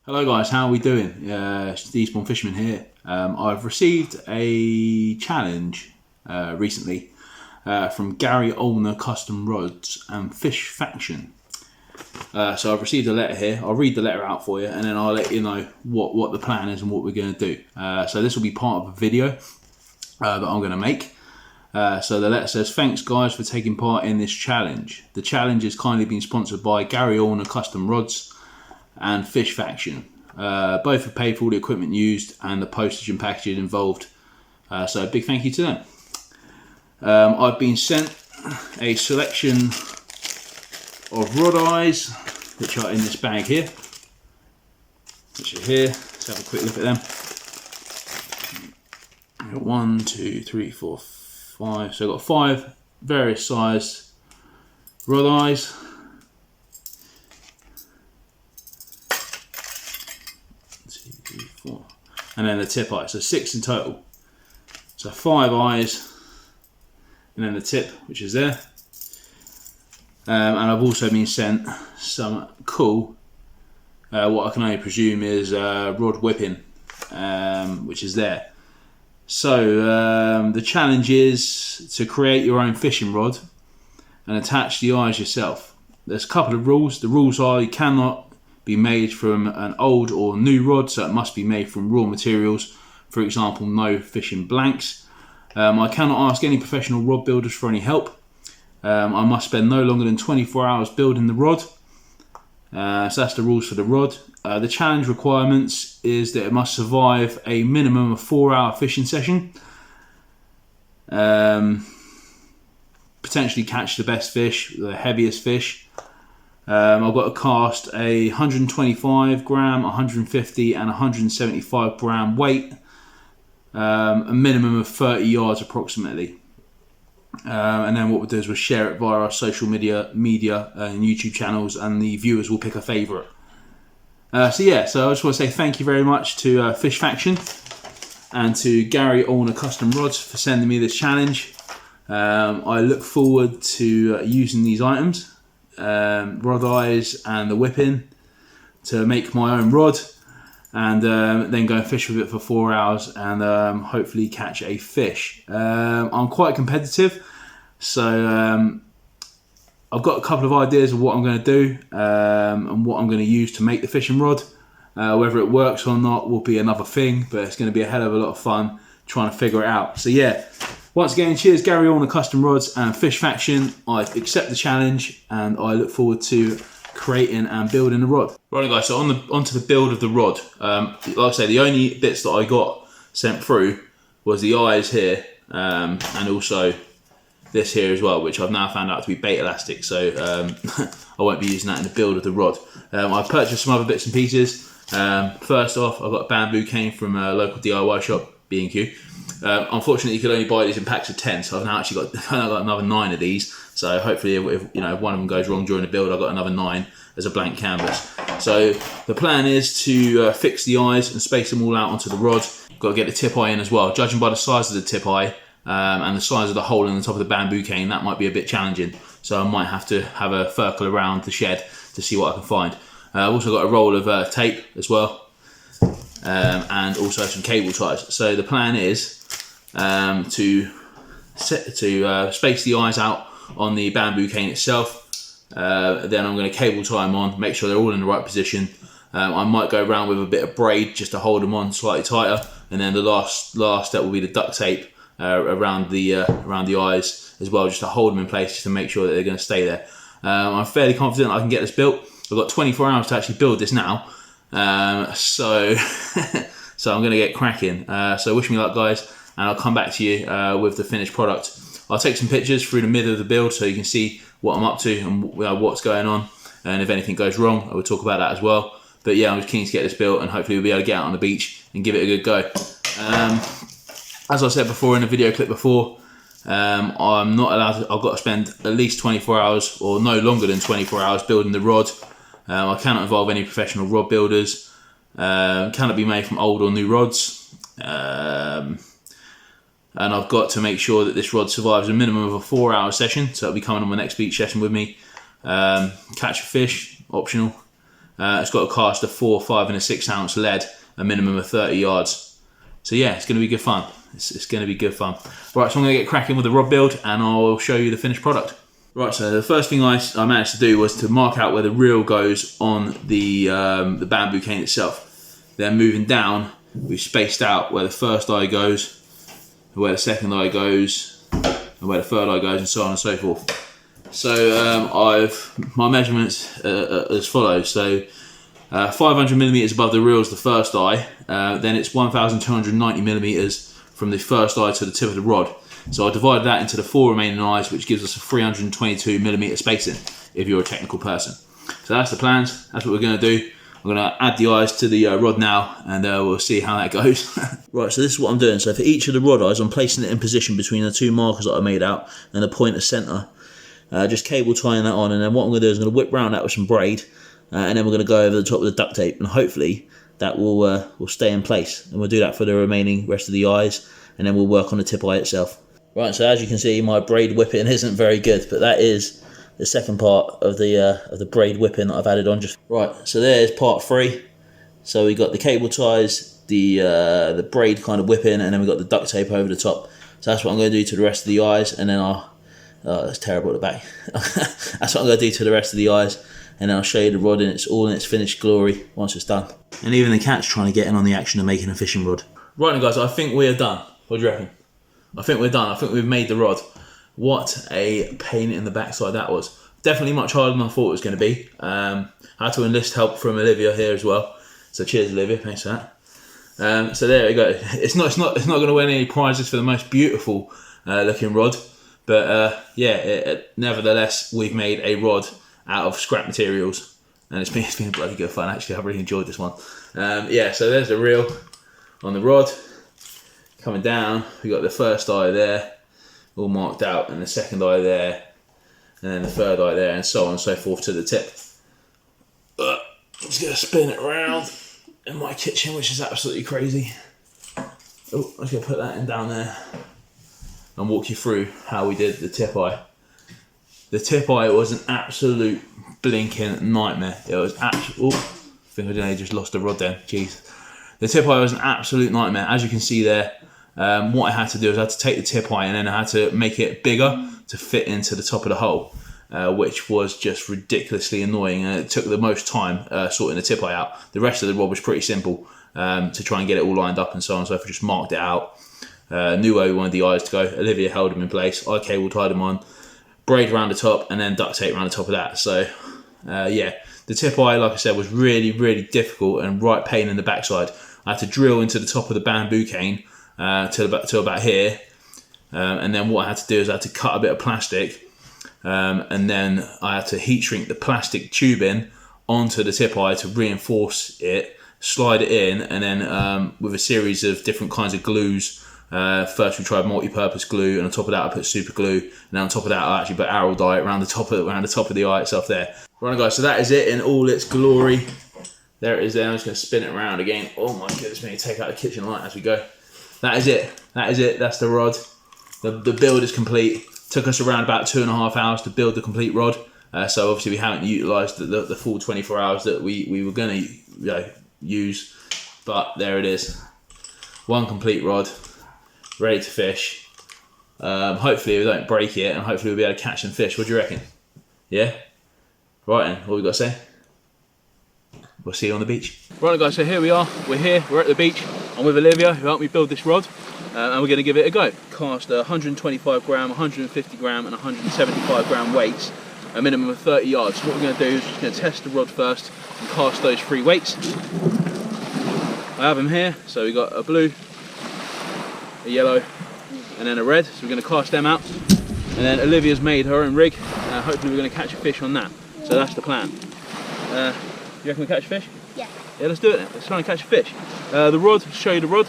Hello guys, how are we doing? It's the Eastbourne Fisherman here. I've received a challenge recently from Gary Olner Custom Rods and Fish Faction. So I've received a letter here. I'll read the letter out for you and then I'll let you know what the plan is and what we're going to do. So this will be part of a video that I'm going to make. So the letter says, "Thanks guys for taking part in this challenge. The challenge is kindly been sponsored by Gary Olner Custom Rods and Fish Faction. Both have paid for all the equipment used and the postage and packaging involved. So a big thank you to them. I've been sent a selection of rod eyes, which are in this bag here. Which are here. Let's have a quick look at them. We've got 1, 2, 3, 4, 5. So I've got 5 various size rod eyes. And then the tip eye, so 6 in total. So 5 eyes, and then the tip, which is there. And I've also been sent some cool, what I can only presume is rod whipping, which is there. So the challenge is to create your own fishing rod and attach the eyes yourself. There's a couple of rules. The rules are you cannot be made from an old or new rod, so it must be made from raw materials. For example, no fishing blanks. I cannot ask any professional rod builders for any help. I must spend no longer than 24 hours building the rod. So that's the rules for the rod. The challenge requirements is that it must survive a minimum of 4-hour fishing session. Potentially catch the best fish, the heaviest fish. I've got to cast a 125 gram, 150 and 175 gram weight, a minimum of 30 yards approximately. And then what we'll do is we'll share it via our social media and YouTube channels, and the viewers will pick a favourite. So I just want to say thank you very much to Fish Faction and to Gary Olner Custom Rods for sending me this challenge. I look forward to using these items. Rod eyes and the whipping to make my own rod, and then go and fish with it for 4 hours and hopefully catch a fish. I'm quite competitive, so I've got a couple of ideas of what I'm going to do and what I'm going to use to make the fishing rod. Whether it works or not will be another thing, but it's going to be a hell of a lot of fun trying to figure it out. So yeah, once again, cheers Gary Olner Custom Rods and Fish Faction. I accept the challenge and I look forward to creating and building the rod. Right guys, so onto the build of the rod. Like I say, the only bits that I got sent through was the eyes here and also this here as well, which I've now found out to be bait elastic, so I won't be using that in the build of the rod. I've purchased some other bits and pieces. First off, I've got a bamboo cane from a local DIY shop, B&Q. Unfortunately, you could only buy these in packs of 10, so I've now actually got another 9 of these. So hopefully, if one of them goes wrong during the build, I've got another 9 as a blank canvas. So the plan is to fix the eyes and space them all out onto the rod. Got to get the tip eye in as well. Judging by the size of the tip eye and the size of the hole in the top of the bamboo cane, that might be a bit challenging. So I might have to have a circle around the shed to see what I can find. I've also got a roll of tape as well. And also some cable ties. So the plan is to space the eyes out on the bamboo cane itself. Then I'm going to cable tie them on, make sure they're all in the right position. I might go around with a bit of braid just to hold them on slightly tighter, and then the last step will be the duct tape around the eyes as well, just to hold them in place, just to make sure that they're going to stay there. I'm fairly confident I can get this built. I've got 24 hours to actually build this now. So I'm going to get cracking. So wish me luck guys, and I'll come back to you with the finished product. I'll take some pictures through the middle of the build so you can see what I'm up to and what's going on, and if anything goes wrong I will talk about that as well. But yeah, I'm just keen to get this built and hopefully we'll be able to get out on the beach and give it a good go. As I said before in the video clip before, I'm not allowed to, I've got to spend at least 24 hours or no longer than 24 hours building the rod. I cannot involve any professional rod builders. Cannot be made from old or new rods. And I've got to make sure that this rod survives a minimum of a 4-hour session, so it'll be coming on my next beach session with me. Catch a fish, optional. It's got a cast of 4, 5 and a 6 ounce lead, a minimum of 30 yards. So yeah, it's going to be good fun. It's going to be good fun. Right, so I'm going to get cracking with the rod build and I'll show you the finished product. Right, so the first thing I managed to do was to mark out where the reel goes on the bamboo cane itself. Then moving down, we spaced out where the first eye goes, where the second eye goes, and where the third eye goes, and so on and so forth. So my measurements as follows. So 500 millimeters above the reel is the first eye. Then it's 1,290 millimeters from the first eye to the tip of the rod. So I divided that into the 4 remaining eyes, which gives us a 322 millimeter spacing if you're a technical person. So that's the plans. That's what we're going to do. I'm going to add the eyes to the rod now, and we'll see how that goes. Right, so this is what I'm doing. So for each of the rod eyes, I'm placing it in position between the 2 markers that I made out and the point of centre. Just cable tying that on, and then what I'm going to do is I'm going to whip round that with some braid, and then we're going to go over the top of the duct tape, and hopefully that will stay in place. And we'll do that for the remaining rest of the eyes, and then we'll work on the tip eye itself. Right, so as you can see, my braid whipping isn't very good, but that is the second part of the braid whipping that I've added on. Just right, so there's part 3. So we got the cable ties, the braid kind of whipping, and then we got the duct tape over the top. So that's what I'm going to do to the rest of the eyes, and then I'll. Oh, that's terrible at the back. That's what I'm going to do to the rest of the eyes, and then I'll show you the rod in its finished glory once it's done. And even the cat's trying to get in on the action of making a fishing rod. Right then, guys, I think we are done. What do you reckon? I think we're done. I think we've made the rod. What a pain in the backside that was. Definitely much harder than I thought it was going to be. I had to enlist help from Olivia here as well. So cheers, Olivia. Thanks for that. So there we go. It's not going to win any prizes for the most beautiful looking rod. But nevertheless, we've made a rod out of scrap materials, and it's been bloody good fun. Actually, I've really enjoyed this one. So there's the reel on the rod. Coming down, we got the first eye there, all marked out, and the second eye there, and then the third eye there, and so on and so forth to the tip. I'm just gonna spin it around in my kitchen, which is absolutely crazy. Oh, I'm just gonna put that in down there and walk you through how we did the tip eye. The tip eye was an absolute blinking nightmare. It was absolute. I think I just lost the rod then. Jeez. The tip eye was an absolute nightmare. As you can see there, what I had to do is I had to take the tip eye and then I had to make it bigger to fit into the top of the hole, which was just ridiculously annoying, and it took the most time sorting the tip eye out. The rest of the rod was pretty simple to try and get it all lined up and so on. So I just marked it out. Knew where we wanted the eyes to go. Olivia held them in place. I cable tied them on, braid around the top, and then duct tape around the top of that. So the tip eye, like I said, was really, really difficult and right pain in the backside. I had to drill into the top of the bamboo cane till about here, and then what I had to do is I had to cut a bit of plastic, and then I had to heat shrink the plastic tubing onto the tip eye to reinforce it, slide it in, and then with a series of different kinds of glues. First we tried multi-purpose glue, and on top of that I put super glue, and then on top of that I actually put arrow dye around the top of the eye itself there. Right guys, so that is it in all its glory. There it is there. I'm just going to spin it around again. Oh my goodness me, take out the kitchen light as we go. That is it. That is it. That's the rod. The build is complete. Took us around about 2.5 hours to build the complete rod. So obviously we haven't utilised the full 24 hours that we were going to use. But there it is. One complete rod. Ready to fish. Hopefully we don't break it, and hopefully we'll be able to catch some fish. What do you reckon? Yeah? Right then, what we got to say? We'll see you on the beach. Right guys, so here we are. We're at the beach. I'm with Olivia, who helped me build this rod, and we're going to give it a go. Cast 125 gram, 150 gram and 175 gram weights, a minimum of 30 yards. So what we're going to do is just going to test the rod first and cast those 3 weights. I have them here, so we've got a blue, a yellow and then a red, so we're going to cast them out, and then Olivia's made her own rig. Hopefully we're going to catch a fish on that, so that's the plan. You reckon we catch a fish? Yeah. Yeah, let's do it then. Let's try and catch a fish. The rod, show you the rod.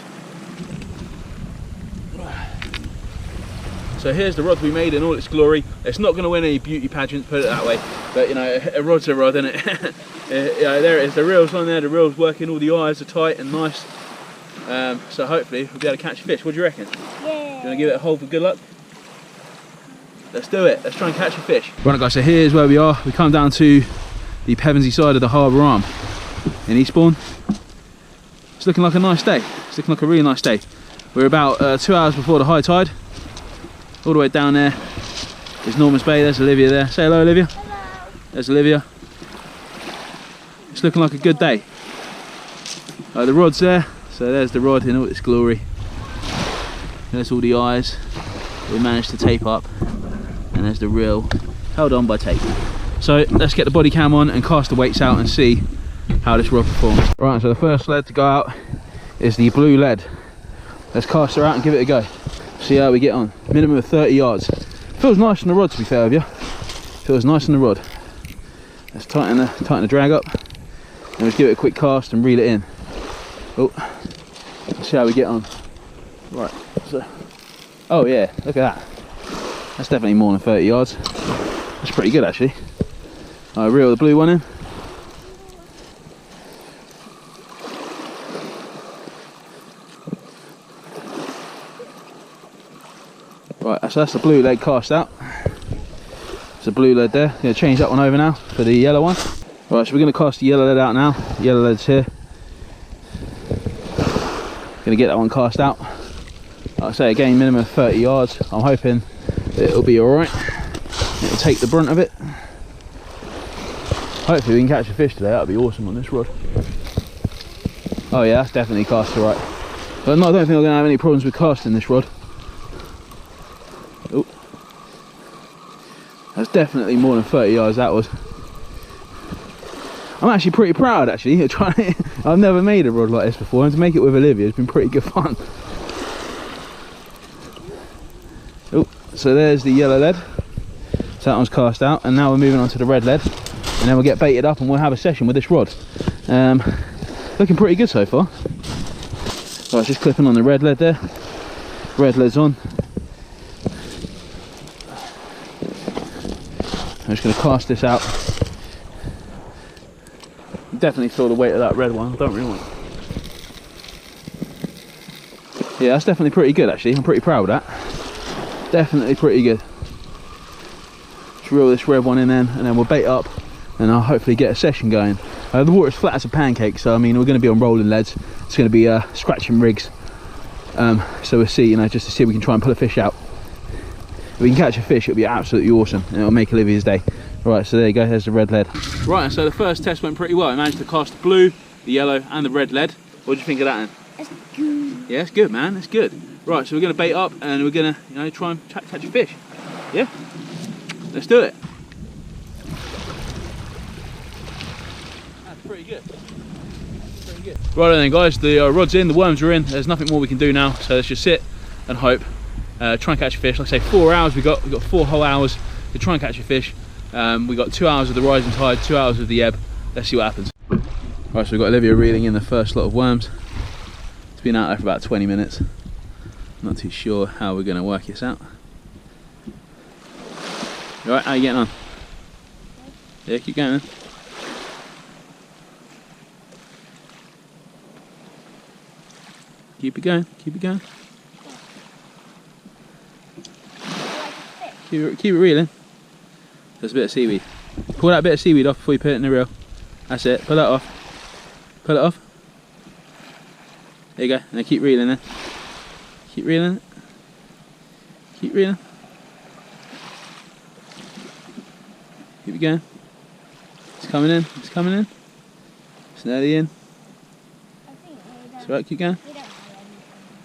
So here's the rod we made in all its glory. It's not going to win any beauty pageants, put it that way, but you know, a rod's a rod, isn't it? Yeah, there it is, the reel's on there, the reel's working, all the eyes are tight and nice. So hopefully we'll be able to catch a fish. What do you reckon? Yeah. You want to give it a hold for good luck? Let's do it. Let's try and catch a fish. Right guys, so here's where we are. We come down to the Pevensey side of the Harbour Arm in Eastbourne. It's looking like a nice day. It's looking like a really nice day. We're about 2 hours before the high tide. All the way down there is Norman's Bay. There's Olivia there. Say hello, Olivia. Hello. There's Olivia. It's looking like a good day. The rod's there. So there's the rod in all its glory. There's all the eyes we managed to tape up. And there's the reel held on by tape. So let's get the body cam on and cast the weights out and see how this rod performs. Right, so the first lead to go out is the blue lead. Let's cast her out and give it a go. See how we get on. Minimum of 30 yards. Feels nice on the rod, to be fair with you. Feels nice on the rod. Let's tighten the drag up and just give it a quick cast and reel it in. Oh, let's see how we get on. Right, so, oh yeah, look at that. That's definitely more than 30 yards. That's pretty good actually. I reel the blue one in. Right, so that's the blue lead cast out. There's a blue lead there. I'm going to change that one over now for the yellow one. Right, so we're going to cast the yellow lead out now. The yellow lead's here. Going to get that one cast out. Like I say again, minimum of 30 yards. I'm hoping that it'll be alright. It'll take the brunt of it. Hopefully we can catch a fish today. That'll be awesome on this rod. Oh yeah, that's definitely cast alright. But no, I don't think I'm going to have any problems with casting this rod. Oh, that's definitely more than 30 yards that was. I'm actually pretty proud actually. I've never made a rod like this before, and to make it with Olivia has been pretty good fun. Oh, so there's the yellow lead. So that one's cast out, and now we're moving on to the red lead, and then we'll get baited up and we'll have a session with this rod. Looking pretty good so far. Right, just clipping on the red lead there. Red lead's on. I'm just going to cast this out. Definitely feel the weight of that red one. I don't really want it. Yeah, that's definitely pretty good actually. I'm pretty proud of that. Definitely pretty good. Just reel this red one in then, and then we'll bait up and I'll hopefully get a session going. The water's flat as a pancake, so I mean we're going to be on rolling leads. It's going to be scratching rigs. So we'll see, you know, just to see if we can try and pull a fish out. If we can catch a fish, it'll be absolutely awesome and it'll make Olivia's day. Right, so there you go, there's the red lead. Right, so the first test went pretty well. I managed to cast the blue, the yellow and the red lead. What do you think of that then? It's good. Yeah, it's good man, it's good. Right, so we're going to bait up and we're going to, you know, try and catch a fish. Yeah? Let's do it. That's pretty good. Pretty good. Right then guys, the rod's in, the worms are in. There's nothing more we can do now, so let's just sit and hope. Try and catch a fish. Like I say, 4 hours. We've got 4 whole hours to try and catch a fish. We got 2 hours of the rising tide, 2 hours of the ebb. Let's see what happens. Right, so we've got Olivia reeling in the first lot of worms. It's been out there for about 20 minutes. Not too sure how we're going to work this out. You alright? How you getting on? Yeah, keep going then. Keep it going, keep it going. Keep it reeling. There's a bit of seaweed. Pull that bit of seaweed off before you put it in the reel. That's it. Pull that off. Pull it off. There you go. And then keep reeling then. Keep reeling it. Keep reeling. Keep it going. It's coming in. It's coming in. It's nearly in. It's alright. Keep going.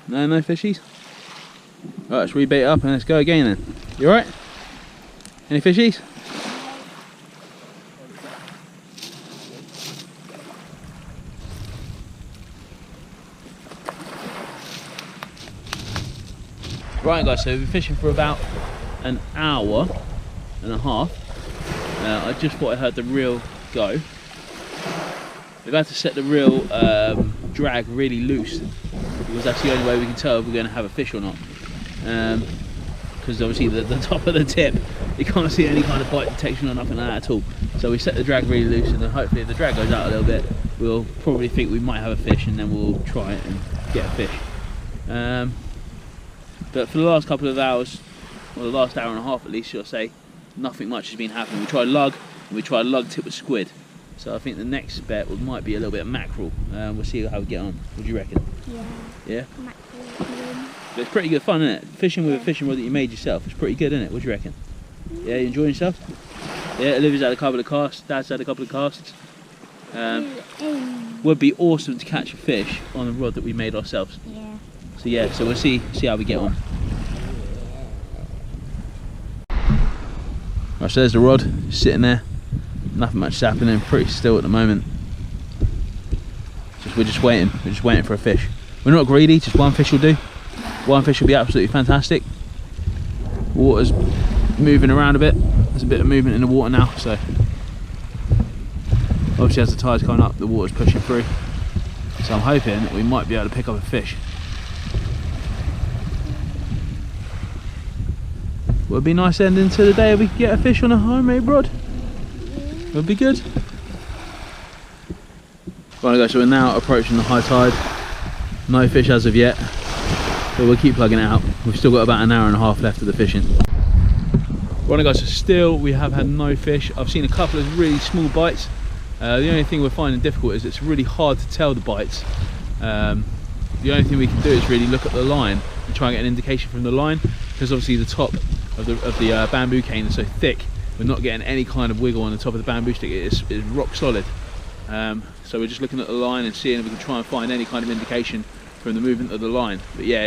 No fishies. Right, let's rebait up and let's go again then. You alright? Any fishies? Right guys, so we've been fishing for about an hour and a half. I just thought I heard the reel go. We've had to set the reel drag really loose because that's the only way we can tell if we're going to have a fish or not. Because obviously the top of the tip, you can't see any kind of bite detection or nothing like that at all. So we set the drag really loose, and then hopefully if the drag goes out a little bit, we'll probably think we might have a fish, and then we'll try it and get a fish. But for the last couple of hours, or the last hour and a half at least, I'll say, nothing much has been happening. We tried lug, and we tried lug tip with squid, So I think the next bet might be a little bit of mackerel. We'll see how we get on. What do you reckon? Yeah. Yeah? Mackerel. But it's pretty good fun, isn't it? Fishing with a fishing rod that you made yourself. It's pretty good, isn't it? What do you reckon? Yeah, you enjoying yourself? Yeah, Olivia's had a couple of casts. Dad's had a couple of casts. Would be awesome to catch a fish on a rod that we made ourselves. Yeah. So yeah, so we'll see how we get on. Right, so there's the rod, sitting there. Nothing much is happening, pretty still at the moment. We're just waiting for a fish. We're not greedy, just one fish will do. One fish will be absolutely fantastic. Water's moving around a bit. There's a bit of movement in the water now, so obviously as the tide's coming up, the water's pushing through. So I'm hoping that we might be able to pick up a fish. Would be a nice ending to the day if we could get a fish on a homemade rod. Would be good. Right guys, so we're now approaching the high tide. No fish as of yet, but we'll keep plugging it out. We've still got about an hour and a half left of the fishing. Right guys, so still we have had no fish. I've seen a couple of really small bites. The only thing we're finding difficult is it's really hard to tell the bites. The only thing we can do is really look at the line and try and get an indication from the line, because obviously the top of the bamboo cane is so thick, we're not getting any kind of wiggle on the top of the bamboo stick. It's rock solid. So we're just looking at the line and seeing if we can try and find any kind of indication from the movement of the line. But yeah,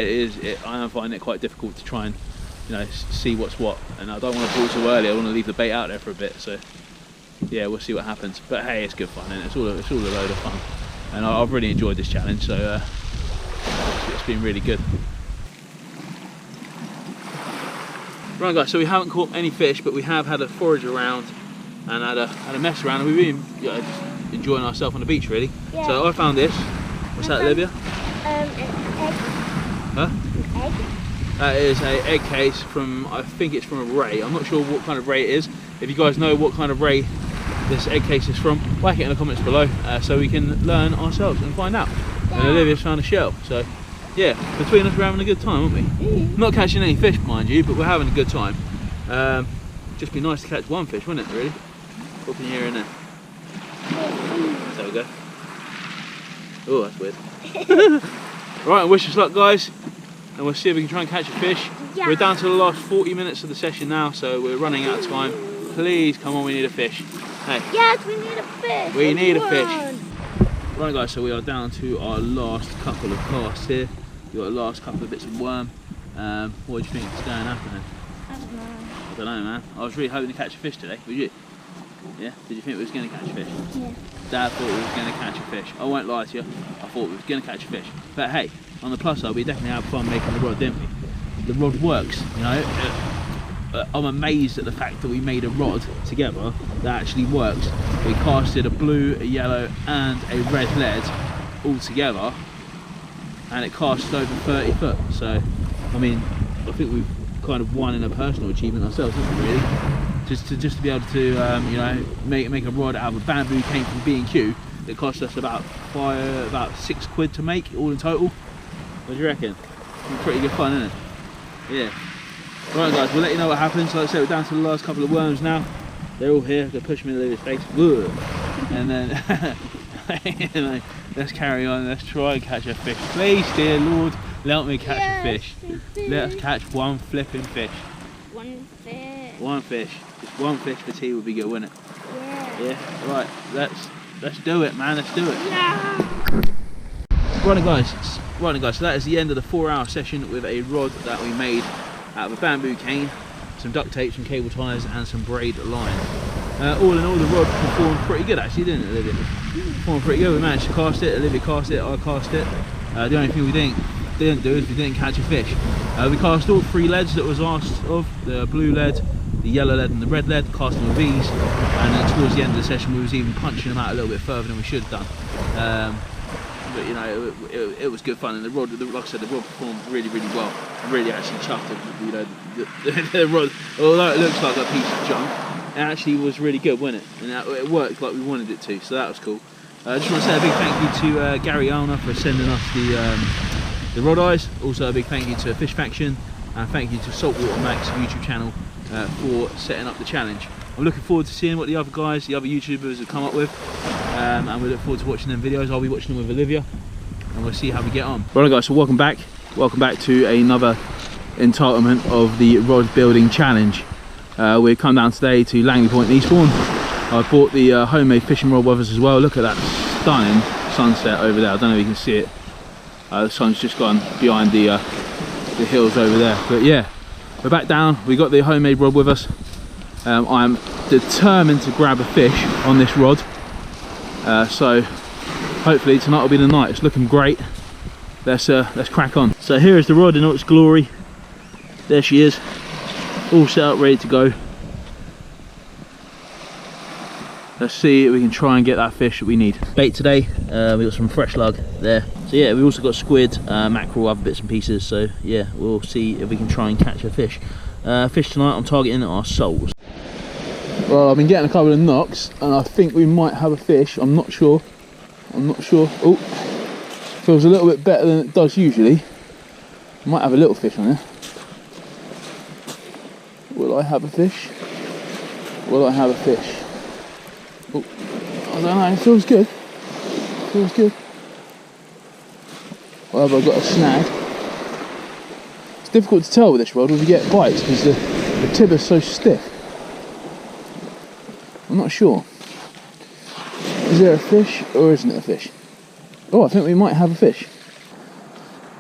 I am finding it quite difficult to try and, you know, see what's what. And I don't want to pull too early. I want to leave the bait out there for a bit. So yeah, we'll see what happens. But hey, it's good fun, and it's all a load of fun. And I've really enjoyed this challenge. So it's been really good. Right guys, so we haven't caught any fish, but we have had a forage around and had a mess around, and we've been just enjoying ourselves on the beach really. Yeah. So I found this. What's that, Olivia? An egg. Huh? An egg. That is an egg case from, I think it's from a ray. I'm not sure what kind of ray it is. If you guys know what kind of ray this egg case is from, whack it in the comments below so we can learn ourselves and find out. Yeah. And Olivia's found a shell. So yeah, between us we're having a good time, aren't we? Not catching any fish, mind you, but we're having a good time. Just be nice to catch one fish, wouldn't it, really? Up in here and there. There we go. Oh, that's weird. Right, wish us luck, guys, and we'll see if we can try and catch a fish. Yeah. We're down to the last 40 minutes of the session now, so we're running out of time. Please, come on, we need a fish. Hey. Yes, we need a fish. We need a fish. Right guys, so we are down to our last couple of casts here. We've got the last couple of bits of worm. What do you think is going to happen then? I don't know, man. I was really hoping to catch a fish today. Was you? Yeah? Did you think we was going to catch a fish? Yeah. Dad thought we was going to catch a fish. I won't lie to you. I thought we was going to catch a fish. But hey, on the plus side, we definitely had fun making the rod, didn't we? The rod works, you know. I'm amazed at the fact that we made a rod together that actually works. We casted a blue, a yellow and a red lead all together, and it casted over 30 foot. So I mean, I think we've kind of won in a personal achievement ourselves, haven't we, really? Just to be able to you know, make a rod out of a bamboo cane from B&Q that cost us about £6 to make all in total. What do you reckon? Pretty good fun, isn't it? Yeah. Right guys, we'll let you know what happens. Like I said, we're down to the last couple of worms now. They're all here. They're pushing me in Olivia's face. And then you know, let's carry on. Let's try and catch a fish. Please, dear Lord, let me catch a fish. Let us catch one flipping fish. One fish. One fish. Just one fish for tea would be good, wouldn't it? Yeah. Yeah. Right. Let's do it, man. Let's do it. Yeah. Right guys. So that is the end of the 4-hour session with a rod that we made out of a bamboo cane, some duct tape, some cable ties and some braid line. All in all, the rod performed pretty good actually, didn't it, Olivia? Performed pretty good. We managed to cast it, Olivia cast it, I cast it. The only thing we didn't do is we didn't catch a fish. We cast all 3 leads that was asked of, the blue lead, the yellow lead and the red lead, cast them with these, and then towards the end of the session we was even punching them out a little bit further than we should have done. But you know, it was good fun, and the rod, like I said, the rod performed really well. I'm really actually chuffed with, you know, the rod. Although it looks like a piece of junk, it actually was really good, wasn't it? And it worked like we wanted it to, so that was cool. I just want to say a big thank you to Gary Alner for sending us the rod eyes. Also a big thank you to Fish Faction, and thank you to Saltwater Max YouTube channel for setting up the challenge. I'm looking forward to seeing what the other guys, the other YouTubers have come up with, and we look forward to watching them videos. I'll be watching them with Olivia, and we'll see how we get on. Right guys, so welcome back to another entitlement of the rod building challenge. We've come down today to Langley Point in Eastbourne. I bought the homemade fishing rod with us as well. Look at that stunning sunset over there. I don't know if you can see it. The sun's just gone behind the hills over there. But yeah, we're back down. We got the homemade rod with us. I'm determined to grab a fish on this rod. So hopefully tonight will be the night. It's looking great. Let's crack on. So here is the rod in all its glory. There she is, all set up, ready to go. Let's see if we can try and get that fish that we need. Bait today, we got some fresh lug there. So yeah, we also got squid, mackerel, other bits and pieces. So yeah, we'll see if we can try and catch a fish. Fish tonight, I'm targeting our soles. Well, I've been getting a couple of knocks, and I think we might have a fish. I'm not sure. Oh, feels a little bit better than it does usually. Might have a little fish on there. Will I have a fish? Will I have a fish? Oh, I don't know, it feels good. Feels good. Or have I got a snag? It's difficult to tell with this rod if you get bites because the tip is so stiff. I'm not sure. Is there a fish or isn't it a fish? Oh, I think we might have a fish.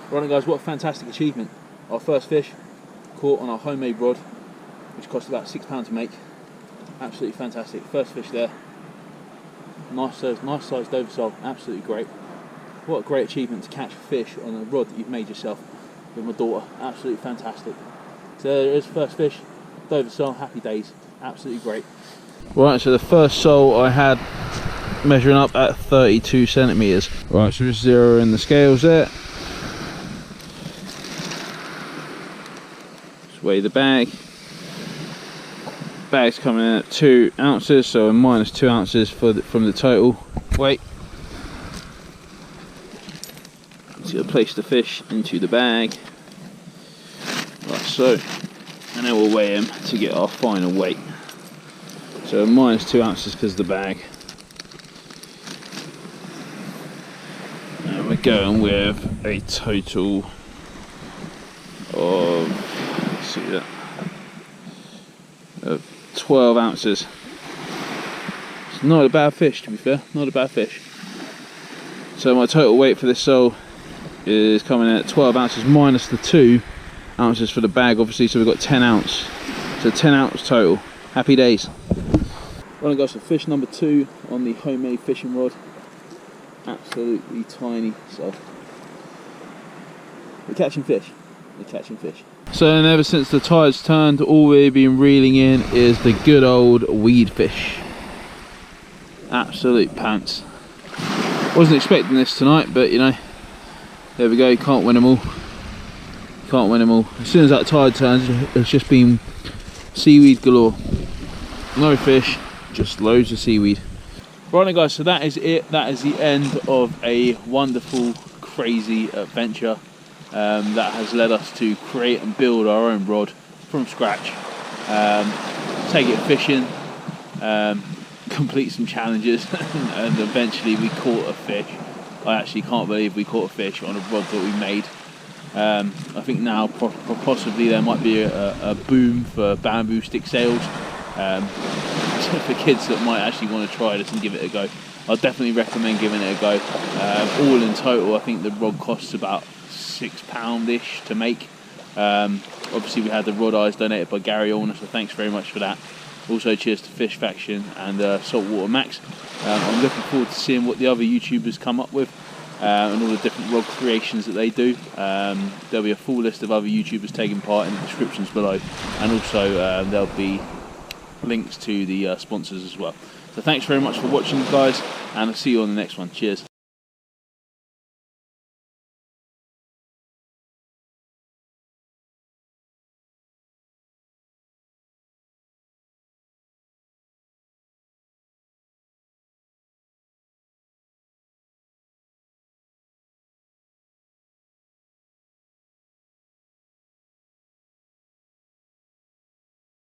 Right guys, what a fantastic achievement. Our first fish caught on our homemade rod, which cost about £6 to make. Absolutely fantastic. First fish there. Nice sized Dover sole, absolutely great. What a great achievement to catch a fish on a rod that you've made yourself with my daughter. Absolutely fantastic. So there is first fish, Dover sole, happy days. Absolutely great. Right, so the first sole I had measuring up at 32 centimetres. Right, so just zeroing the scales there. Just weigh the bag. Bag's coming in at 2 ounces, so a minus 2 ounces from the total weight. So you'll place the fish into the bag, like so, and then we'll weigh him to get our final weight. So minus 2 ounces because of the bag. And we're going with a total of, let's see that, of 12 ounces. It's not a bad fish, to be fair, not a bad fish. So my total weight for this sole is coming in at 12 ounces minus the 2 ounces for the bag, obviously, so we've got 10 ounce. So 10 ounce total. Happy days. Right guys, so fish number 2 on the homemade fishing rod. Absolutely tiny, so we're catching fish. So and ever since the tide's turned, all we've been reeling in is the good old weed fish. Absolute pants. Wasn't expecting this tonight, but you know, there we go, you can't win them all. As soon as that tide turns, it's just been seaweed galore. No fish, just loads of seaweed. Right then guys, so that is it. That is the end of a wonderful, crazy adventure that has led us to create and build our own rod from scratch. Take it fishing, complete some challenges, and eventually we caught a fish. I actually can't believe we caught a fish on a rod that we made. I think now possibly there might be a boom for bamboo stick sails. For kids that might actually want to try this and give it a go. I'll definitely recommend giving it a go. All in total, I think the rod costs about £6-ish to make. Obviously we had the rod eyes donated by Gary Allner, so thanks very much for that. Also cheers to Fish Faction and Saltwater Max. I'm looking forward to seeing what the other YouTubers come up with and all the different rod creations that they do. There'll be a full list of other YouTubers taking part in the descriptions below, and also there'll be links to the sponsors as well. So thanks very much for watching guys, and I'll see you on the next one. Cheers.